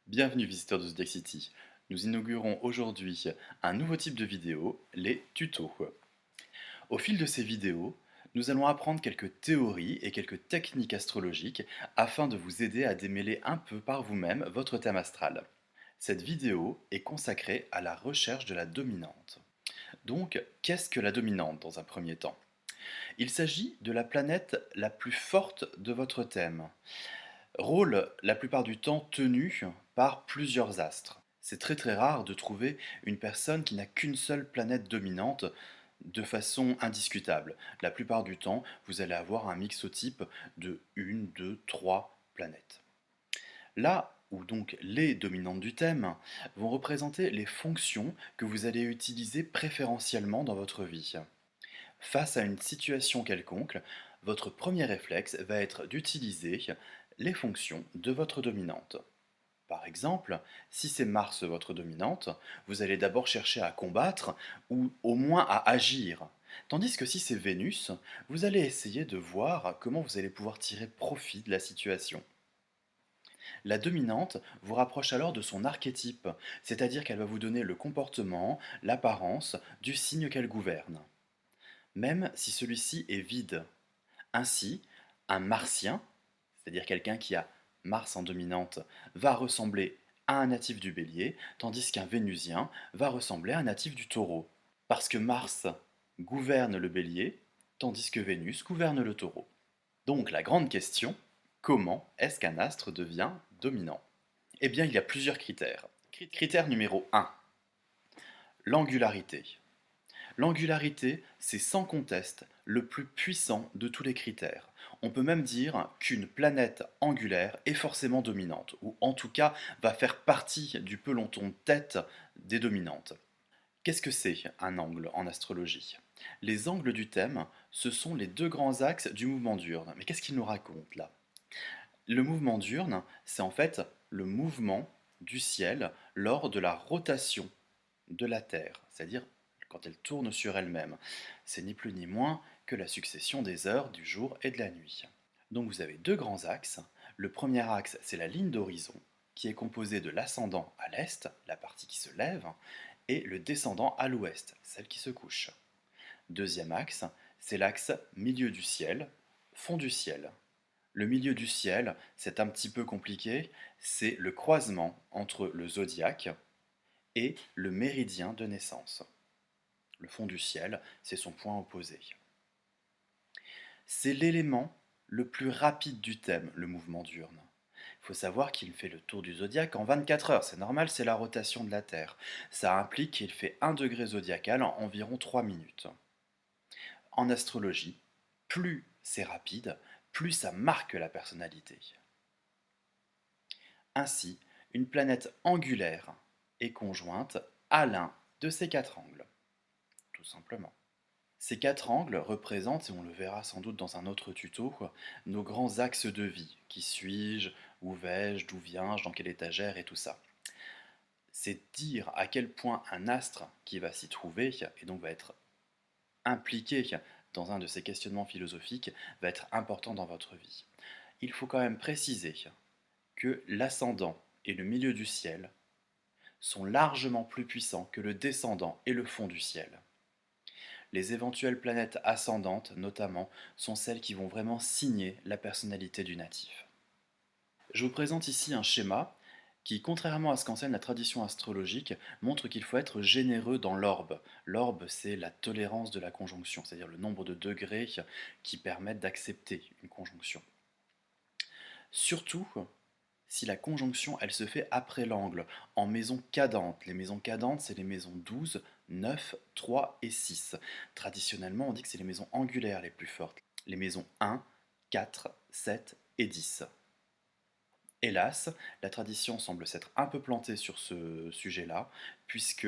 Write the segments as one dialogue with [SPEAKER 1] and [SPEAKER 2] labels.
[SPEAKER 1] Bienvenue visiteurs de Zodiac City. Nous inaugurons aujourd'hui un nouveau type de vidéo, les tutos. Au fil de ces vidéos, nous allons apprendre quelques théories et quelques techniques astrologiques afin de vous aider à démêler un peu par vous-même votre thème astral. Cette vidéo est consacrée à la recherche de la dominante. Donc, qu'est-ce que la dominante dans un premier temps? Il s'agit de la planète la plus forte de votre thème. Rôle la plupart du temps tenu par plusieurs astres. C'est très très rare de trouver une personne qui n'a qu'une seule planète dominante de façon indiscutable. La plupart du temps, vous allez avoir un mixotype de une, 2, 3 planètes. Là où donc les dominantes du thème vont représenter les fonctions que vous allez utiliser préférentiellement dans votre vie. Face à une situation quelconque, votre premier réflexe va être d'utiliser les fonctions de votre dominante. Par exemple, si c'est Mars votre dominante, vous allez d'abord chercher à combattre ou au moins à agir. Tandis que si c'est Vénus, vous allez essayer de voir comment vous allez pouvoir tirer profit de la situation. La dominante vous rapproche alors de son archétype, c'est-à-dire qu'elle va vous donner le comportement, l'apparence du signe qu'elle gouverne, même si celui-ci est vide. Ainsi, un martien, c'est-à-dire quelqu'un qui a Mars en dominante, va ressembler à un natif du Bélier, tandis qu'un Vénusien va ressembler à un natif du Taureau. Parce que Mars gouverne le Bélier, tandis que Vénus gouverne le Taureau. Donc la grande question, comment est-ce qu'un astre devient dominant? Eh bien, il y a plusieurs critères. Critère numéro 1, l'angularité. L'angularité, c'est sans conteste le plus puissant de tous les critères. On peut même dire qu'une planète angulaire est forcément dominante, ou en tout cas va faire partie du peloton de tête des dominantes. Qu'est-ce que c'est un angle en astrologie? Les angles du thème, ce sont les deux grands axes du mouvement diurne. Mais qu'est-ce qu'il nous raconte là? Le mouvement diurne, c'est en fait le mouvement du ciel lors de la rotation de la Terre, c'est-à-dire quand elle tourne sur elle-même. C'est ni plus ni moins que la succession des heures du jour et de la nuit. Donc vous avez deux grands axes. Le premier axe, c'est la ligne d'horizon, qui est composée de l'ascendant à l'est, la partie qui se lève, et le descendant à l'ouest, celle qui se couche. Deuxième axe, c'est l'axe milieu du ciel, fond du ciel. Le milieu du ciel, c'est un petit peu compliqué, c'est le croisement entre le zodiaque et le méridien de naissance. Le fond du ciel, c'est son point opposé. C'est l'élément le plus rapide du thème, le mouvement diurne. Il faut savoir qu'il fait le tour du zodiaque en 24 heures, c'est normal, c'est la rotation de la Terre. Ça implique qu'il fait 1 degré zodiacal en environ 3 minutes. En astrologie, plus c'est rapide, plus ça marque la personnalité. Ainsi, une planète angulaire est conjointe à l'un de ces quatre angles, tout simplement. Ces quatre angles représentent, et on le verra sans doute dans un autre tuto, nos grands axes de vie. Qui suis-je? Où vais-je? D'où viens-je? Dans quelle étagère? Et tout ça. C'est dire à quel point un astre qui va s'y trouver, et donc va être impliqué dans un de ces questionnements philosophiques, va être important dans votre vie. Il faut quand même préciser que l'ascendant et le milieu du ciel sont largement plus puissants que le descendant et le fond du ciel. Les éventuelles planètes ascendantes, notamment, sont celles qui vont vraiment signer la personnalité du natif. Je vous présente ici un schéma qui, contrairement à ce qu'enseigne la tradition astrologique, montre qu'il faut être généreux dans l'orbe. L'orbe, c'est la tolérance de la conjonction, c'est-à-dire le nombre de degrés qui permettent d'accepter une conjonction. Surtout si la conjonction, elle se fait après l'angle, en maisons cadentes. Les maisons cadentes, c'est les maisons 12, 9, 3 et 6. Traditionnellement, on dit que c'est les maisons angulaires les plus fortes. Les maisons 1, 4, 7 et 10. Hélas, la tradition semble s'être un peu plantée sur ce sujet-là, puisque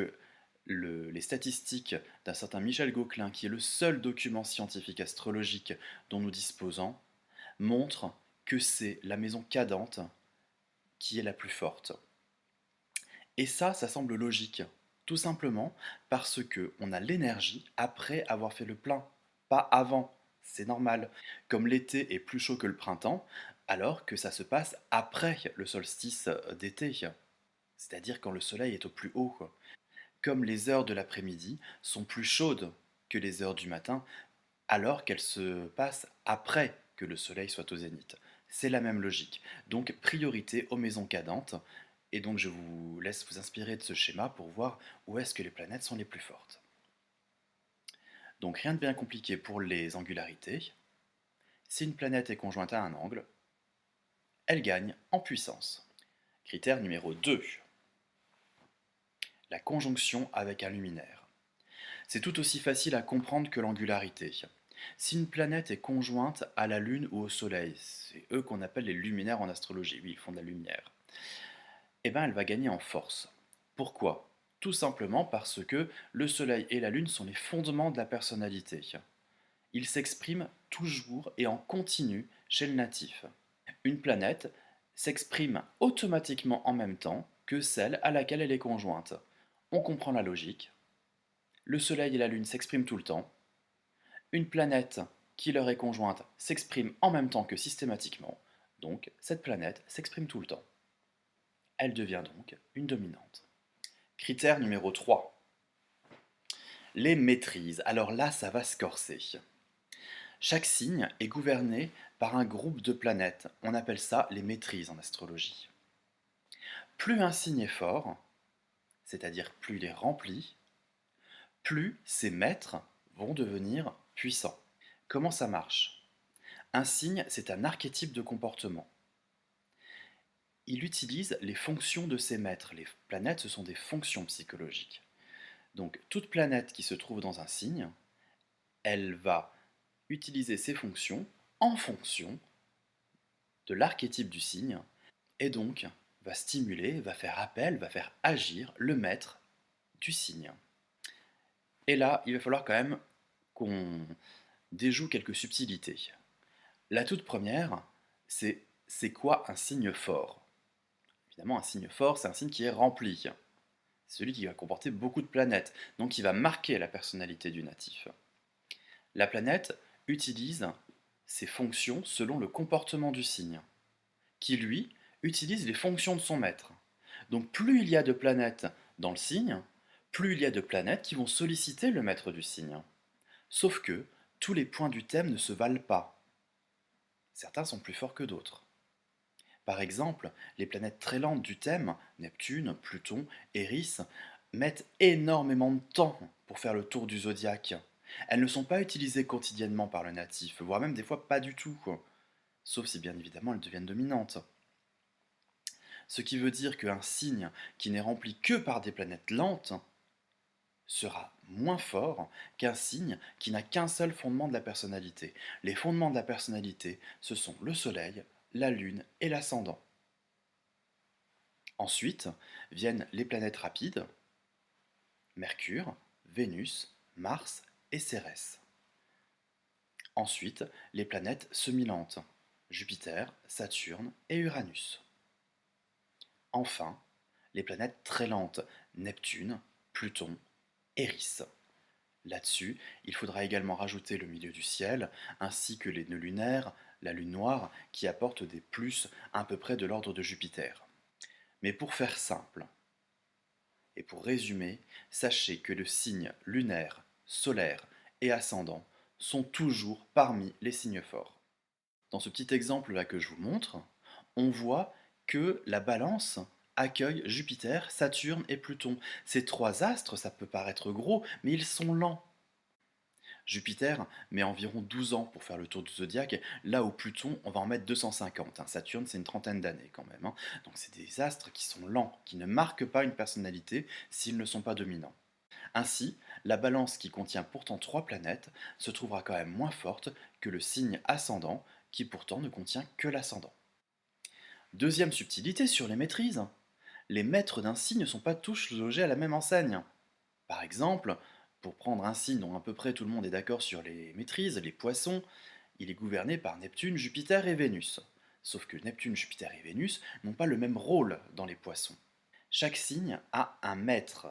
[SPEAKER 1] les statistiques d'un certain Michel Gauquelin, qui est le seul document scientifique astrologique dont nous disposons, montrent que c'est la maison cadente qui est la plus forte. Et ça semble logique, tout simplement parce que on a l'énergie après avoir fait le plein, pas avant. C'est normal. Comme l'été est plus chaud que le printemps, alors que ça se passe après le solstice d'été. c'est-à-dire quand le soleil est au plus haut, quoi. Comme les heures de l'après-midi sont plus chaudes que les heures du matin, alors qu'elles se passent après que le soleil soit au zénith. C'est la même logique. Donc priorité aux maisons cadentes, et donc je vous laisse vous inspirer de ce schéma pour voir où est-ce que les planètes sont les plus fortes. Donc rien de bien compliqué pour les angularités. Si une planète est conjointe à un angle, elle gagne en puissance. Critère numéro 2. La conjonction avec un luminaire. C'est tout aussi facile à comprendre que l'angularité. Si une planète est conjointe à la Lune ou au Soleil, c'est eux qu'on appelle les luminaires en astrologie, oui, ils font de la lumière, eh bien elle va gagner en force. Pourquoi? Tout simplement parce que le Soleil et la Lune sont les fondements de la personnalité. Ils s'expriment toujours et en continu chez le natif. Une planète s'exprime automatiquement en même temps que celle à laquelle elle est conjointe. On comprend la logique. Le Soleil et la Lune s'expriment tout le temps. Une planète qui leur est conjointe s'exprime en même temps que systématiquement. Donc cette planète s'exprime tout le temps. Elle devient donc une dominante. Critère numéro 3. Les maîtrises. Alors là, ça va se corser. Chaque signe est gouverné par un groupe de planètes. On appelle ça les maîtrises en astrologie. Plus un signe est fort, c'est-à-dire plus il est rempli, plus ses maîtres vont devenir puissants. Comment ça marche? Un signe, c'est un archétype de comportement. Il utilise les fonctions de ses maîtres. Les planètes, ce sont des fonctions psychologiques. Donc toute planète qui se trouve dans un signe, elle va utiliser ses fonctions en fonction de l'archétype du signe, et donc va stimuler, va faire appel, va faire agir le maître du signe. Et là, il va falloir quand même qu'on déjoue quelques subtilités. La toute première, c'est quoi un signe fort? Évidemment, un signe fort, c'est un signe qui est rempli. C'est celui qui va comporter beaucoup de planètes, donc qui va marquer la personnalité du natif. La planète utilise ses fonctions selon le comportement du signe, qui lui utilise les fonctions de son maître. Donc plus il y a de planètes dans le signe, plus il y a de planètes qui vont solliciter le maître du signe. Sauf que tous les points du thème ne se valent pas. Certains sont plus forts que d'autres. Par exemple, les planètes très lentes du thème, Neptune, Pluton, Eris, mettent énormément de temps pour faire le tour du zodiaque. Elles ne sont pas utilisées quotidiennement par le natif, voire même des fois pas du tout, sauf si bien évidemment elles deviennent dominantes. Ce qui veut dire qu'un signe qui n'est rempli que par des planètes lentes sera moins fort qu'un signe qui n'a qu'un seul fondement de la personnalité. Les fondements de la personnalité, ce sont le Soleil, la Lune et l'ascendant. Ensuite viennent les planètes rapides, Mercure, Vénus, Mars et Cérès. Ensuite, les planètes semi-lentes, Jupiter, Saturne et Uranus. Enfin, les planètes très lentes, Neptune, Pluton, Eris. Là-dessus, il faudra également rajouter le milieu du ciel, ainsi que les nœuds lunaires, la lune noire, qui apportent des plus à peu près de l'ordre de Jupiter. Mais pour faire simple, et pour résumer, sachez que le signe lunaire, solaire et ascendant sont toujours parmi les signes forts. Dans ce petit exemple-là que je vous montre, on voit que la balance accueille Jupiter, Saturne et Pluton. Ces trois astres, ça peut paraître gros, mais ils sont lents. Jupiter met environ 12 ans pour faire le tour du zodiaque, là où Pluton, on va en mettre 250. Saturne, c'est une trentaine d'années quand même. Donc c'est des astres qui sont lents, qui ne marquent pas une personnalité s'ils ne sont pas dominants. Ainsi, la balance qui contient pourtant trois planètes se trouvera quand même moins forte que le signe ascendant, qui pourtant ne contient que l'ascendant. Deuxième subtilité sur les maîtrises. Les maîtres d'un signe ne sont pas tous logés à la même enseigne. Par exemple, pour prendre un signe dont à peu près tout le monde est d'accord sur les maîtrises, les poissons, il est gouverné par Neptune, Jupiter et Vénus. Sauf que Neptune, Jupiter et Vénus n'ont pas le même rôle dans les poissons. Chaque signe a un maître.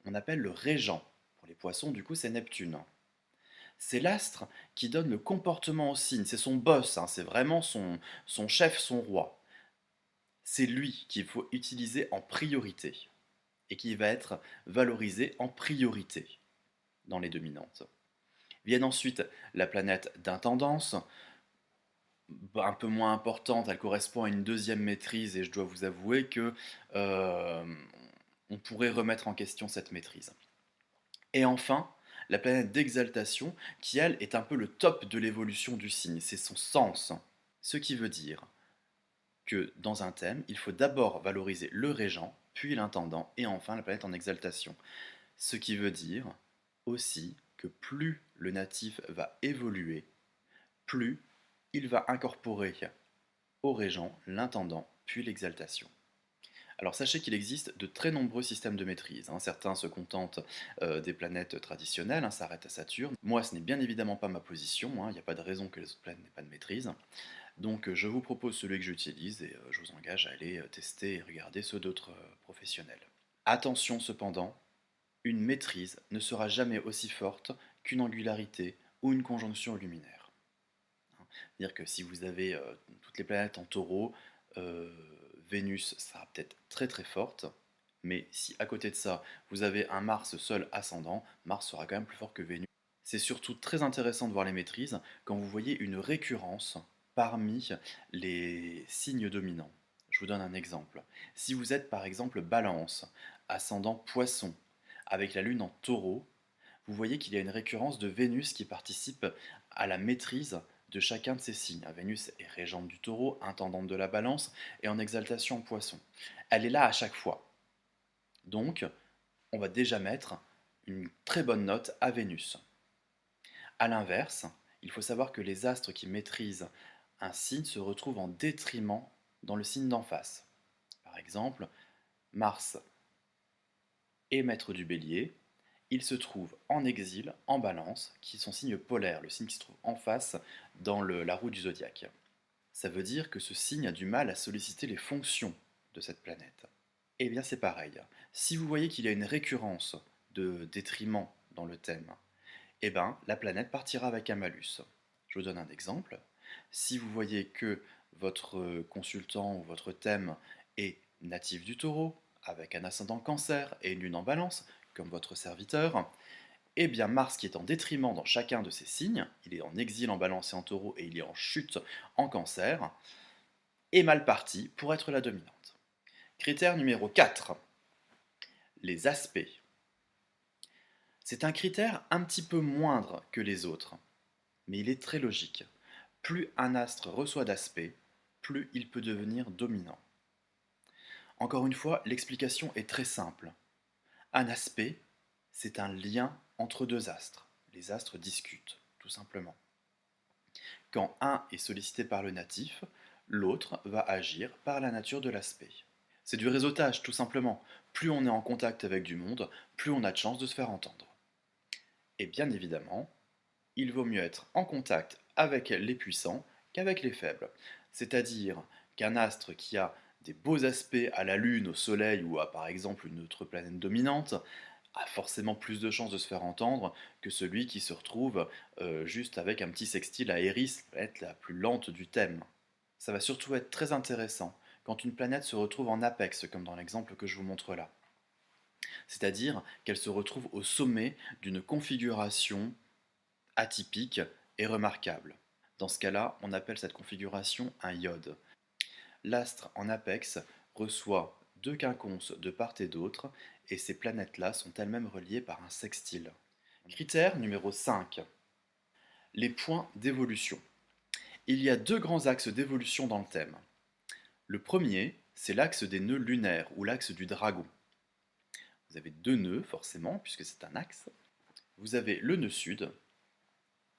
[SPEAKER 1] On appelle le régent. Pour les poissons, du coup, c'est Neptune. C'est l'astre qui donne le comportement au signe, c'est son boss, c'est vraiment son chef, son roi. C'est lui qu'il faut utiliser en priorité et qui va être valorisé en priorité dans les dominantes. Viennent ensuite la planète d'intendance, un peu moins importante, elle correspond à une deuxième maîtrise et je dois vous avouer que euh, on pourrait remettre en question cette maîtrise. Et enfin, la planète d'exaltation, qui elle est un peu le top de l'évolution du signe, c'est son sens. Ce qui veut dire que dans un thème, il faut d'abord valoriser le régent, puis l'intendant, et enfin la planète en exaltation. Ce qui veut dire aussi que plus le natif va évoluer, plus il va incorporer au régent l'intendant, puis l'exaltation. Alors sachez qu'il existe de très nombreux systèmes de maîtrise, hein. Certains se contentent des planètes traditionnelles, hein, s'arrêtent à Saturne. Moi, ce n'est bien évidemment pas ma position, hein, il n'y a pas de raison que les autres planètes n'aient pas de maîtrise. Donc je vous propose celui que j'utilise et je vous engage à aller tester et regarder ceux d'autres professionnels. Attention cependant, une maîtrise ne sera jamais aussi forte qu'une angularité ou une conjonction luminaire. C'est-à-dire que si vous avez toutes les planètes en taureau, euh, Vénus sera peut-être très très forte, mais si à côté de ça, vous avez un Mars seul ascendant, Mars sera quand même plus fort que Vénus. C'est surtout très intéressant de voir les maîtrises quand vous voyez une récurrence parmi les signes dominants. Je vous donne un exemple. Si vous êtes par exemple Balance, ascendant Poisson, avec la Lune en Taureau, vous voyez qu'il y a une récurrence de Vénus qui participe à la maîtrise de chacun de ces signes. Vénus est régente du Taureau, intendante de la Balance et en exaltation en Poisson. Elle est là à chaque fois. Donc, on va déjà mettre une très bonne note à Vénus. A l'inverse, il faut savoir que les astres qui maîtrisent un signe se retrouvent en détriment dans le signe d'en face. Par exemple, Mars est maître du Bélier, il se trouve en exil, en Balance, qui est son signe polaire, le signe qui se trouve en face dans la roue du zodiaque. Ça veut dire que ce signe a du mal à solliciter les fonctions de cette planète. Eh bien c'est pareil. Si vous voyez qu'il y a une récurrence de détriment dans le thème, eh bien la planète partira avec un malus. Je vous donne un exemple. Si vous voyez que votre consultant ou votre thème est natif du taureau, avec un ascendant cancer et une lune en balance, comme votre serviteur, eh bien Mars qui est en détriment dans chacun de ces signes, il est en exil en balance et en taureau et il est en chute en cancer, est mal parti pour être la dominante. Critère numéro 4, les aspects. C'est un critère un petit peu moindre que les autres, mais il est très logique. Plus un astre reçoit d'aspects, plus il peut devenir dominant. Encore une fois, l'explication est très simple. Un aspect, c'est un lien entre deux astres. Les astres discutent, tout simplement. Quand un est sollicité par le natif, l'autre va agir par la nature de l'aspect. C'est du réseautage, tout simplement. Plus on est en contact avec du monde, plus on a de chances de se faire entendre. Et bien évidemment, il vaut mieux être en contact avec les puissants qu'avec les faibles. C'est-à-dire qu'un astre qui a des beaux aspects à la Lune, au Soleil ou à par exemple une autre planète dominante a forcément plus de chances de se faire entendre que celui qui se retrouve juste avec un petit sextile à Eris, la planète la plus lente du thème. Ça va surtout être très intéressant quand une planète se retrouve en apex, comme dans l'exemple que je vous montre là. C'est-à-dire qu'elle se retrouve au sommet d'une configuration atypique et remarquable. Dans ce cas-là, on appelle cette configuration un iode. L'astre en apex reçoit deux quinconces de part et d'autre, et ces planètes-là sont elles-mêmes reliées par un sextile. Critère numéro 5. Les points d'évolution. Il y a deux grands axes d'évolution dans le thème. Le premier, c'est l'axe des nœuds lunaires, ou l'axe du dragon. Vous avez deux nœuds, forcément, puisque c'est un axe. Vous avez le nœud sud,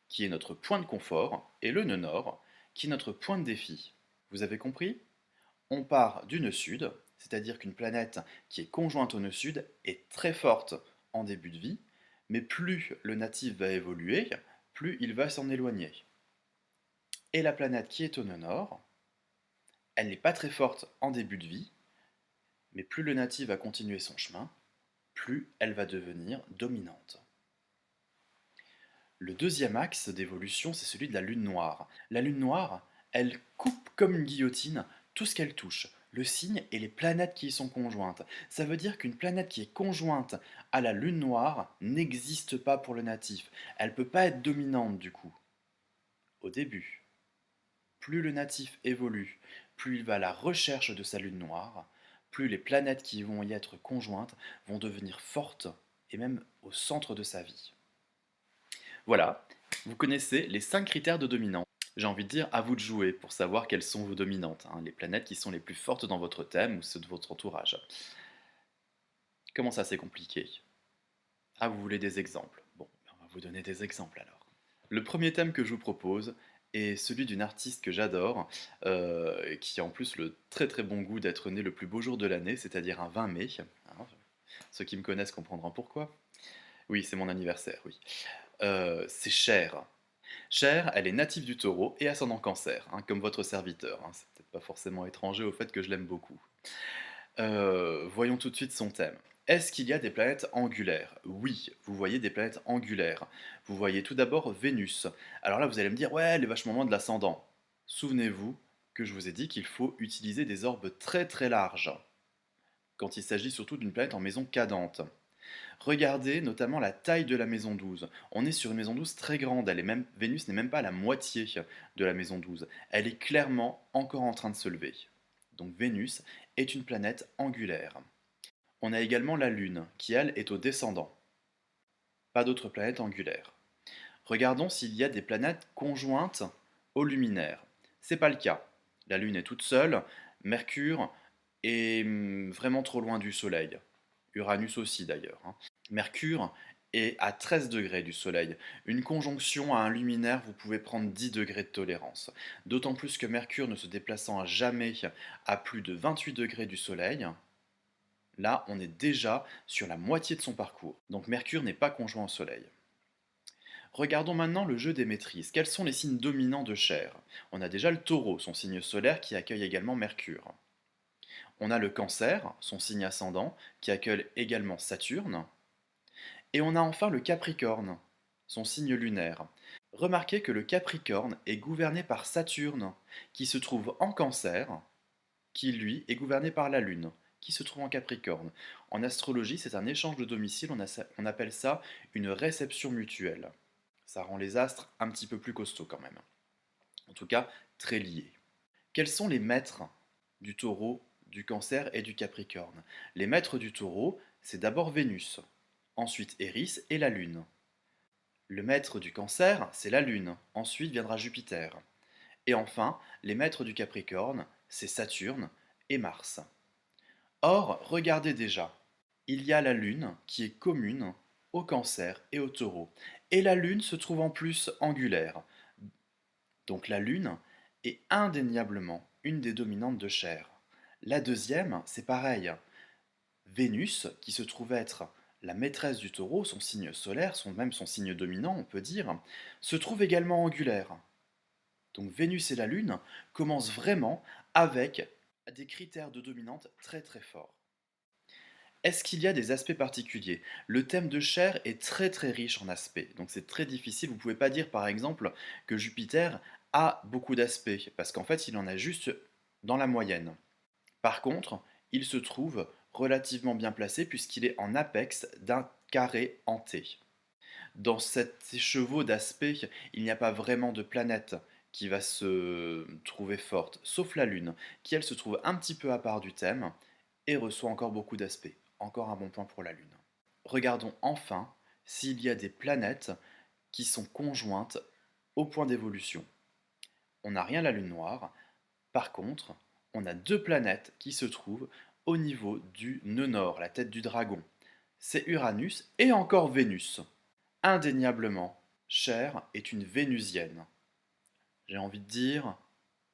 [SPEAKER 1] qui est notre point de confort, et le nœud nord, qui est notre point de défi. Vous avez compris? On part du nœud sud, c'est-à-dire qu'une planète qui est conjointe au nœud sud est très forte en début de vie, mais plus le natif va évoluer, plus il va s'en éloigner. Et la planète qui est au nœud nord, elle n'est pas très forte en début de vie, mais plus le natif va continuer son chemin, plus elle va devenir dominante. Le deuxième axe d'évolution, c'est celui de la lune noire. La lune noire, elle coupe comme une guillotine tout ce qu'elle touche. Le signe et les planètes qui y sont conjointes. Ça veut dire qu'une planète qui est conjointe à la lune noire n'existe pas pour le natif. Elle ne peut pas être dominante du coup, au début. Plus le natif évolue, plus il va à la recherche de sa lune noire, plus les planètes qui vont y être conjointes vont devenir fortes et même au centre de sa vie. Voilà, vous connaissez les 5 critères de dominance. J'ai envie de dire, à vous de jouer pour savoir quelles sont vos dominantes, hein, les planètes qui sont les plus fortes dans votre thème ou ceux de votre entourage. Comment ça, c'est compliqué? Ah, vous voulez des exemples? Bon, on va vous donner des exemples alors. Le premier thème que je vous propose est celui d'une artiste que j'adore, qui a en plus le très très bon goût d'être née le plus beau jour de l'année, c'est-à-dire un 20 mai. Hein, ceux qui me connaissent comprendront pourquoi. Oui, c'est mon anniversaire, oui. C'est Cher. Cher, elle est native du Taureau et ascendant Cancer, hein, comme votre serviteur. Hein, c'est peut-être pas forcément étranger au fait que je l'aime beaucoup. Voyons tout de suite son thème. Est-ce qu'il y a des planètes angulaires? Oui, vous voyez des planètes angulaires. Vous voyez tout d'abord Vénus. Alors là, vous allez me dire, ouais, elle est vachement loin de l'ascendant. Souvenez-vous que je vous ai dit qu'il faut utiliser des orbes très très larges, quand il s'agit surtout d'une planète en maison cadente. Regardez notamment la taille de la maison 12. On est sur une maison 12 très grande, Vénus n'est même pas à la moitié de la maison 12. Elle est clairement encore en train de se lever. Donc Vénus est une planète angulaire. On a également la Lune, qui elle est au descendant. Pas d'autres planètes angulaires. Regardons s'il y a des planètes conjointes au luminaire. C'est pas le cas. La Lune est toute seule, Mercure est vraiment trop loin du Soleil. Uranus aussi d'ailleurs. Hein. Mercure est à 13 degrés du Soleil. Une conjonction à un luminaire, vous pouvez prendre 10 degrés de tolérance. D'autant plus que Mercure ne se déplaçant jamais à plus de 28 degrés du Soleil, là on est déjà sur la moitié de son parcours. Donc Mercure n'est pas conjoint au Soleil. Regardons maintenant le jeu des maîtrises. Quels sont les signes dominants de Cher? On a déjà le Taureau, son signe solaire, qui accueille également Mercure. On a le Cancer, son signe ascendant, qui accueille également Saturne. Et on a enfin le Capricorne, son signe lunaire. Remarquez que le Capricorne est gouverné par Saturne, qui se trouve en Cancer, qui lui est gouverné par la Lune, qui se trouve en Capricorne. En astrologie, c'est un échange de domicile, on appelle ça une réception mutuelle. Ça rend les astres un petit peu plus costauds quand même. En tout cas, très liés. Quels sont les maîtres du Taureau, du Cancer et du Capricorne? Les maîtres du Taureau, c'est d'abord Vénus, ensuite Eris et la Lune. Le maître du Cancer, c'est la Lune, ensuite viendra Jupiter. Et enfin, les maîtres du Capricorne, c'est Saturne et Mars. Or, regardez déjà, il y a la Lune qui est commune au Cancer et au Taureau. Et la Lune se trouve en plus angulaire. Donc la Lune est indéniablement une des dominantes de Cher. La deuxième, c'est pareil. Vénus, qui se trouve être la maîtresse du Taureau, son signe solaire, même son signe dominant, on peut dire, se trouve également angulaire. Donc Vénus et la Lune commencent vraiment avec des critères de dominante très très forts. Est-ce qu'il y a des aspects particuliers? Le thème de Cher est très très riche en aspects, donc c'est très difficile. Vous ne pouvez pas dire par exemple que Jupiter a beaucoup d'aspects, parce qu'en fait il en a juste dans la moyenne. Par contre, il se trouve relativement bien placé puisqu'il est en apex d'un carré en T. Dans cet écheveau d'aspects, il n'y a pas vraiment de planète qui va se trouver forte, sauf la Lune, qui elle se trouve un petit peu à part du thème et reçoit encore beaucoup d'aspects. Encore un bon point pour la Lune. Regardons enfin s'il y a des planètes qui sont conjointes au point d'évolution. On n'a rien la Lune noire, par contre, on a deux planètes qui se trouvent au niveau du nœud nord, la tête du dragon. C'est Uranus et encore Vénus. Indéniablement, Cher est une vénusienne. J'ai envie de dire,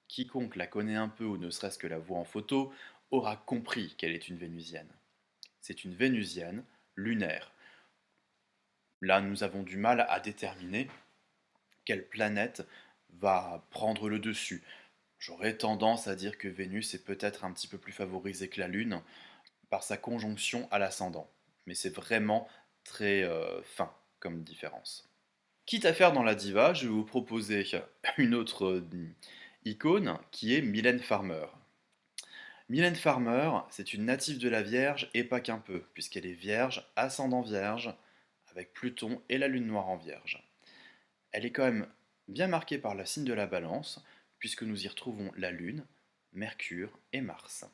[SPEAKER 1] quiconque la connaît un peu ou ne serait-ce que la voit en photo aura compris qu'elle est une vénusienne. C'est une vénusienne lunaire. Là, nous avons du mal à déterminer quelle planète va prendre le dessus. J'aurais tendance à dire que Vénus est peut-être un petit peu plus favorisée que la Lune par sa conjonction à l'ascendant. Mais c'est vraiment très fin comme différence. Quitte à faire dans la diva, je vais vous proposer une autre icône qui est Mylène Farmer. Mylène Farmer, c'est une native de la Vierge et pas qu'un peu, puisqu'elle est Vierge, ascendant Vierge, avec Pluton et la Lune noire en Vierge. Elle est quand même bien marquée par le signe de la Balance, puisque nous y retrouvons la Lune, Mercure et Mars.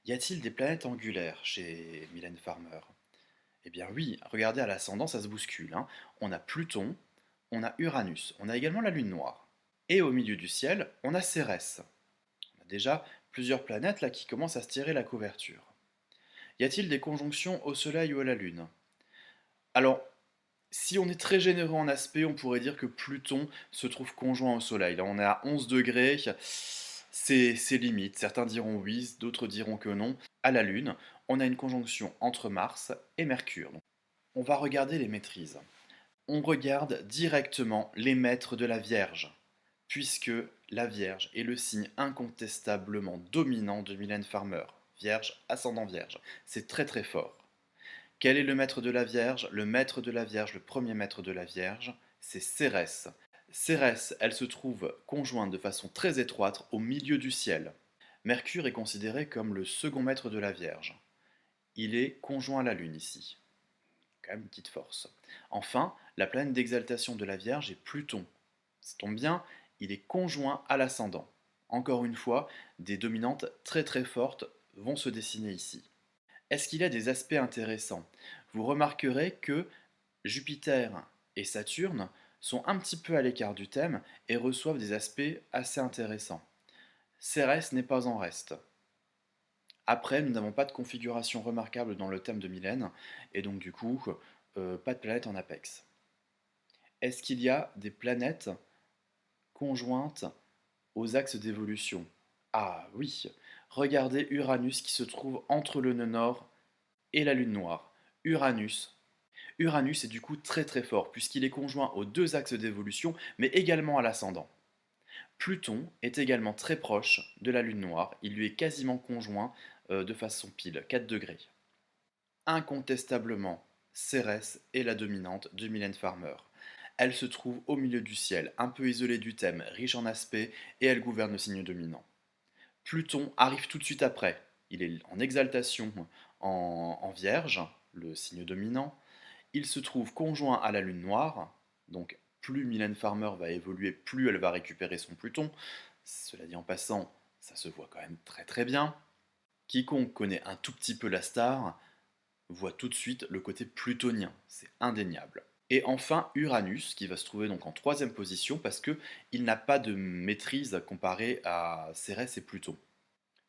[SPEAKER 1] Y a-t-il des planètes angulaires chez Mylène Farmer? Eh bien oui, regardez à l'ascendant, ça se bouscule, hein. On a Pluton, on a Uranus, on a également la Lune noire. Et au milieu du ciel, on a Cérès. On a déjà plusieurs planètes là qui commencent à se tirer la couverture. Y a-t-il des conjonctions au Soleil ou à la Lune? Alors, si on est très généreux en aspect, on pourrait dire que Pluton se trouve conjoint au Soleil. Là, on est à 11 degrés, c'est limite. Certains diront oui, d'autres diront que non. À la Lune, on a une conjonction entre Mars et Mercure. Donc, on va regarder les maîtrises. On regarde directement les maîtres de la Vierge, puisque la Vierge est le signe incontestablement dominant de Mylène Farmer. Vierge, ascendant Vierge. C'est très très fort. Quel est le maître de la Vierge? Le maître de la Vierge, le premier maître de la Vierge, c'est Cérès. Cérès, elle se trouve conjointe de façon très étroite au milieu du ciel. Mercure est considéré comme le second maître de la Vierge. Il est conjoint à la Lune ici. Quand même une petite force. Enfin, la planète d'exaltation de la Vierge est Pluton. Ça tombe bien, il est conjoint à l'ascendant. Encore une fois, des dominantes très très fortes vont se dessiner ici. Est-ce qu'il y a des aspects intéressants? Vous remarquerez que Jupiter et Saturne sont un petit peu à l'écart du thème et reçoivent des aspects assez intéressants. Cérès n'est pas en reste. Après, nous n'avons pas de configuration remarquable dans le thème de Mylène, et donc du coup, pas de planète en apex. Est-ce qu'il y a des planètes conjointes aux axes d'évolution? Ah oui, regardez Uranus qui se trouve entre le nœud nord et la Lune noire. Uranus. Uranus est du coup très très fort, puisqu'il est conjoint aux deux axes d'évolution, mais également à l'ascendant. Pluton est également très proche de la Lune noire, il lui est quasiment conjoint de façon pile, 4 degrés. Incontestablement, Cérès est la dominante de Mylène Farmer. Elle se trouve au milieu du ciel, un peu isolée du thème, riche en aspects, et elle gouverne le signe dominant. Pluton arrive tout de suite après. Il est en exaltation en Vierge, le signe dominant. Il se trouve conjoint à la Lune noire, donc plus Mylène Farmer va évoluer, plus elle va récupérer son Pluton. Cela dit en passant, ça se voit quand même très très bien. Quiconque connaît un tout petit peu la star voit tout de suite le côté plutonien, c'est indéniable. Et enfin Uranus, qui va se trouver donc en troisième position parce qu'il n'a pas de maîtrise comparé à Cérès et Pluton.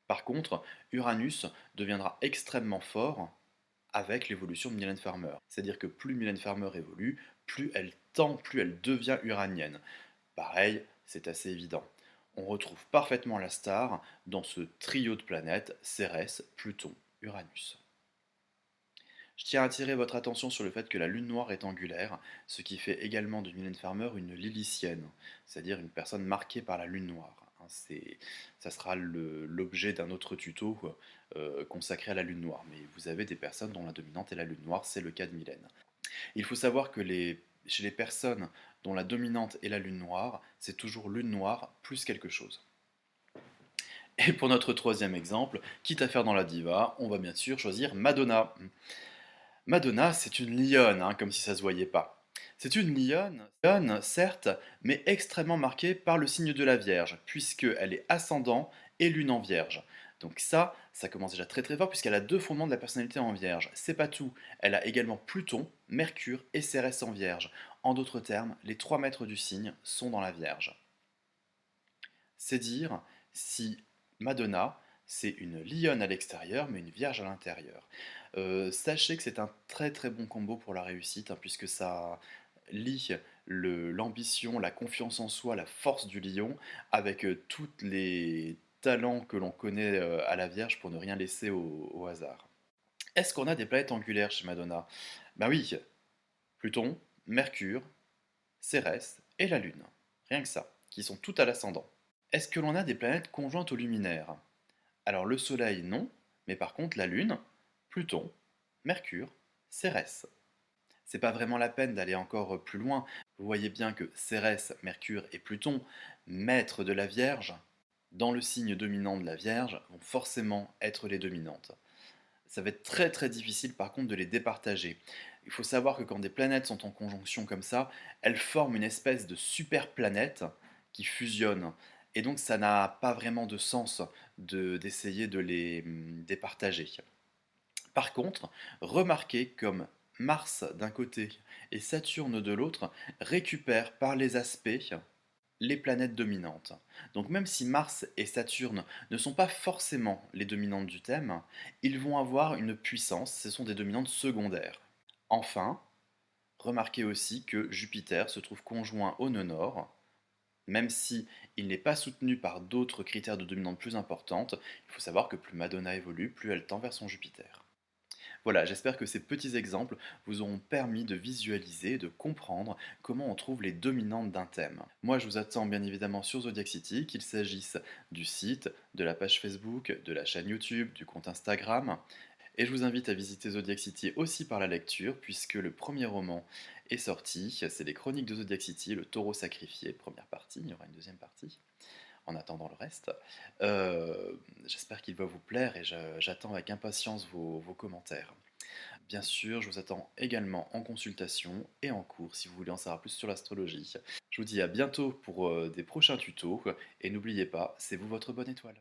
[SPEAKER 1] Par contre, Uranus deviendra extrêmement fort avec l'évolution de Mylène Farmer. C'est-à-dire que plus Mylène Farmer évolue, plus elle tend, plus elle devient uranienne. Pareil, c'est assez évident. On retrouve parfaitement la star dans ce trio de planètes, Cérès, Pluton, Uranus. Je tiens à attirer votre attention sur le fait que la Lune noire est angulaire, ce qui fait également de Mylène Farmer une lilicienne, c'est-à-dire une personne marquée par la Lune noire. Ça sera l'objet d'un autre tuto consacré à la Lune noire, mais vous avez des personnes dont la dominante est la Lune noire, c'est le cas de Mylène. Il faut savoir que chez les personnes dont la dominante est la Lune noire, c'est toujours Lune noire plus quelque chose. Et pour notre troisième exemple, quitte à faire dans la diva, on va bien sûr choisir Madonna. Madonna, c'est une lionne, hein, comme si ça se voyait pas. C'est une lionne, certes, mais extrêmement marquée par le signe de la Vierge, puisqu'elle est ascendant et lune en Vierge. Donc ça commence déjà très très fort, puisqu'elle a deux fondements de la personnalité en Vierge. C'est pas tout, elle a également Pluton, Mercure et Cérès en Vierge. En d'autres termes, les trois maîtres du signe sont dans la Vierge. C'est dire si Madonna, c'est une lionne à l'extérieur, mais une vierge à l'intérieur. Sachez que c'est un très très bon combo pour la réussite, hein, puisque ça lie l'ambition, la confiance en soi, la force du lion, avec tous les talents que l'on connaît à la Vierge pour ne rien laisser au hasard. Est-ce qu'on a des planètes angulaires chez Madonna? Ben oui, Pluton, Mercure, Cérès et la Lune. Rien que ça, qui sont toutes à l'ascendant. Est-ce que l'on a des planètes conjointes aux luminaires? Alors le Soleil, non, mais par contre la Lune, Pluton, Mercure, Cérès. C'est pas vraiment la peine d'aller encore plus loin. Vous voyez bien que Cérès, Mercure et Pluton, maîtres de la Vierge, dans le signe dominant de la Vierge vont forcément être les dominantes. Ça va être très très difficile par contre de les départager. Il faut savoir que quand des planètes sont en conjonction comme ça, elles forment une espèce de super planète qui fusionne. Et donc ça n'a pas vraiment de sens d'essayer de les départager. Par contre, remarquez comme Mars d'un côté et Saturne de l'autre récupèrent par les aspects les planètes dominantes. Donc même si Mars et Saturne ne sont pas forcément les dominantes du thème, ils vont avoir une puissance, ce sont des dominantes secondaires. Enfin, remarquez aussi que Jupiter se trouve conjoint au nœud nord, même si il n'est pas soutenu par d'autres critères de dominante plus importantes, il faut savoir que plus Madonna évolue, plus elle tend vers son Jupiter. Voilà, j'espère que ces petits exemples vous auront permis de visualiser, de comprendre comment on trouve les dominantes d'un thème. Moi, je vous attends bien évidemment sur Zodiac City, qu'il s'agisse du site, de la page Facebook, de la chaîne YouTube, du compte Instagram. Et je vous invite à visiter Zodiac City aussi par la lecture, puisque le premier roman est sorti, c'est les Chroniques de Zodiac City, le taureau sacrifié, première partie, il y aura une deuxième partie en attendant le reste. J'espère qu'il va vous plaire et j'attends avec impatience vos commentaires. Bien sûr, je vous attends également en consultation et en cours si vous voulez en savoir plus sur l'astrologie. Je vous dis à bientôt pour des prochains tutos et n'oubliez pas, c'est vous votre bonne étoile.